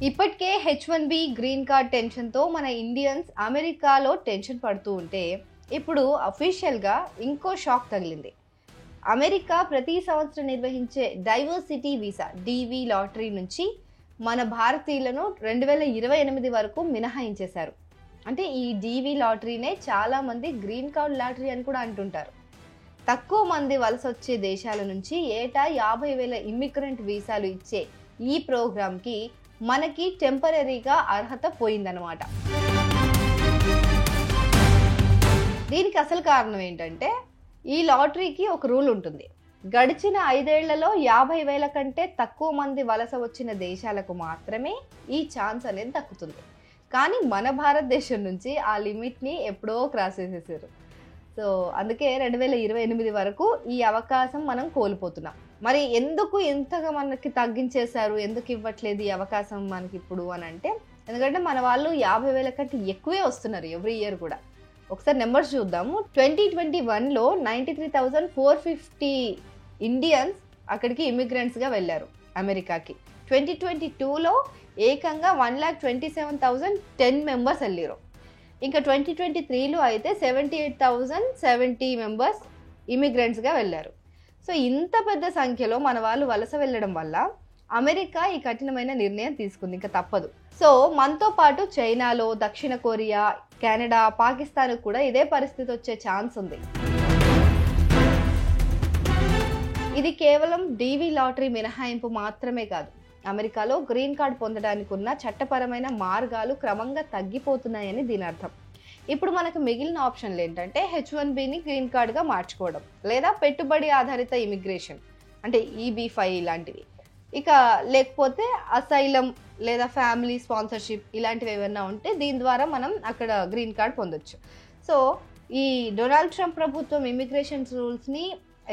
ఇప్పటికే H1B green card టెన్షన్తో మన ఇండియన్స్ అమెరికాలో టెన్షన్ పడుతూ ఉంటే ఇప్పుడు అఫీషియల్గా ఇంకో షాక్ తగిలింది. అమెరికా ప్రతి సంవత్సరం నిర్వహించే డైవర్సిటీ వీసా DV లాటరీ నుంచి మన భారతీయులను 2028 వరకు మినహాయించేశారు. అంటే ఈ DV లాటరీనే చాలామంది గ్రీన్ కార్డ్ లాటరీ అని కూడా అంటుంటారు. తక్కువ మంది వలస వచ్చే దేశాల నుంచి ఏటా 50,000 ఇమ్మిగ్రెంట్ వీసాలు ఇచ్చే ఈ ప్రోగ్రామ్కి మనకి టెంపరరీగా అర్హత పోయిందనమాట. దీనికి అసలు కారణం ఏంటంటే ఈ లాటరీకి ఒక రూల్ ఉంటుంది. గడిచిన 5 ఏళ్లలో 50,000 కంటే తక్కువ మంది వలస వచ్చిన దేశాలకు మాత్రమే ఈ ఛాన్స్ అనేది దక్కుతుంది. కానీ మన భారతదేశం నుంచి ఆ లిమిట్ని ఎప్పుడో క్రాస్ చేసేసారు. సో అందుకే 2028 వరకు ఈ అవకాశం మనం కోల్పోతున్నాం. మరి ఎందుకు ఇంతగా మనకి తగ్గించేశారు, ఎందుకు ఇవ్వట్లేదు ఈ అవకాశం మనకి ఇప్పుడు అని అంటే, ఎందుకంటే మన వాళ్ళు 50,000 కంటే ఎక్కువే వస్తున్నారు ఎవ్రీ ఇయర్ కూడా. ఒకసారి నెంబర్స్ చూద్దాము. 2021లో 93,450 ఇండియన్స్ అక్కడికి ఇమిగ్రెంట్స్గా వెళ్ళారు అమెరికాకి. 2022లో ఏకంగా 1,27,010 మెంబర్స్ వెళ్ళారు. ఇంకా 2023లో అయితే 78,070 మెంబర్స్ ఇమిగ్రెంట్స్గా వెళ్ళారు. సో ఇంత పెద్ద సంఖ్యలో మన వాళ్ళు వలస వెళ్ళడం వల్ల అమెరికా ఈ కఠినమైన నిర్ణయం తీసుకుంది, ఇంకా తప్పదు. సో మనతో పాటు చైనాలో, దక్షిణ కొరియా, కెనడా, పాకిస్తాన్ కూడా ఇదే పరిస్థితి వచ్చే ఛాన్స్ ఉంది. ఇది కేవలం DV లాటరీ మినహాయింపు మాత్రమే కాదు, అమెరికాలో గ్రీన్ కార్డ్ పొందడానికి ఉన్న చట్టపరమైన మార్గాలు క్రమంగా తగ్గిపోతున్నాయని దీని అర్థం. ఇప్పుడు మనకు మిగిలిన ఆప్షన్లు ఏంటంటే H1Bని గ్రీన్ కార్డ్గా మార్చుకోవడం, లేదా పెట్టుబడి ఆధారిత ఇమిగ్రేషన్ అంటే EB-5 ఇలాంటివి, ఇక లేకపోతే అసైలం లేదా ఫ్యామిలీ స్పాన్సర్షిప్ ఇలాంటివి ఏమైనా ఉంటే దీని ద్వారా మనం అక్కడ గ్రీన్ కార్డ్ పొందొచ్చు. సో ఈ డొనాల్డ్ ట్రంప్ ప్రభుత్వం ఇమిగ్రేషన్ రూల్స్ని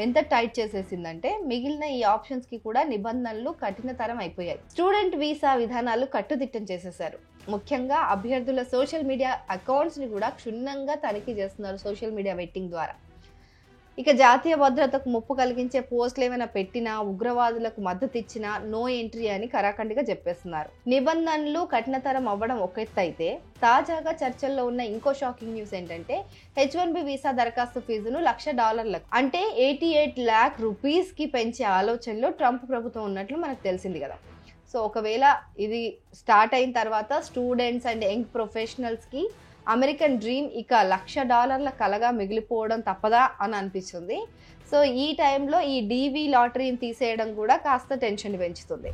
ఎంత టైట్ చేసేసిందంటే మిగిలిన ఈ ఆప్షన్స్కి కూడా నిబంధనలు కఠినతరం అయిపోయాయి. స్టూడెంట్ వీసా విధానాలు కట్టుదిట్టం చేసేశారు. ముఖ్యంగా అభ్యర్థుల సోషల్ మీడియా అకౌంట్స్ని కూడా క్షుణ్ణంగా తనిఖీ చేస్తున్నారు సోషల్ మీడియా వెట్టింగ్ ద్వారా. ఇక జాతీయ భద్రతకు ముప్పు కలిగించే పోస్టులు ఏమైనా పెట్టినా, ఉగ్రవాదులకు మద్దతు ఇచ్చినా నో ఎంట్రీ అని కరాఖండిగా చెప్పేస్తున్నారు. నిబంధనలు కఠినతరం అవ్వడం ఒక ఎత్తు అయితే, తాజాగా చర్చల్లో ఉన్న ఇంకో షాకింగ్ న్యూస్ ఏంటంటే H1B వీసా దరఖాస్తు ఫీజును $1,00,000 అంటే 88 lakh రూపీస్కి పెంచే ఆలోచనలో ట్రంప్ ప్రభుత్వం ఉన్నట్లు మనకు తెలిసింది కదా. సో ఒకవేళ ఇది స్టార్ట్ అయిన తర్వాత స్టూడెంట్స్ అండ్ యంగ్ ప్రొఫెషనల్స్కి అమెరికన్ డ్రీమ్ ఇక $1,00,000 కలగా మిగిలిపోవడం తప్పదా అని అనిపిస్తుంది. సో ఈ టైంలో ఈ DV లాటరీని తీసేయడం కూడా కాస్త టెన్షన్ పెంచుతుంది.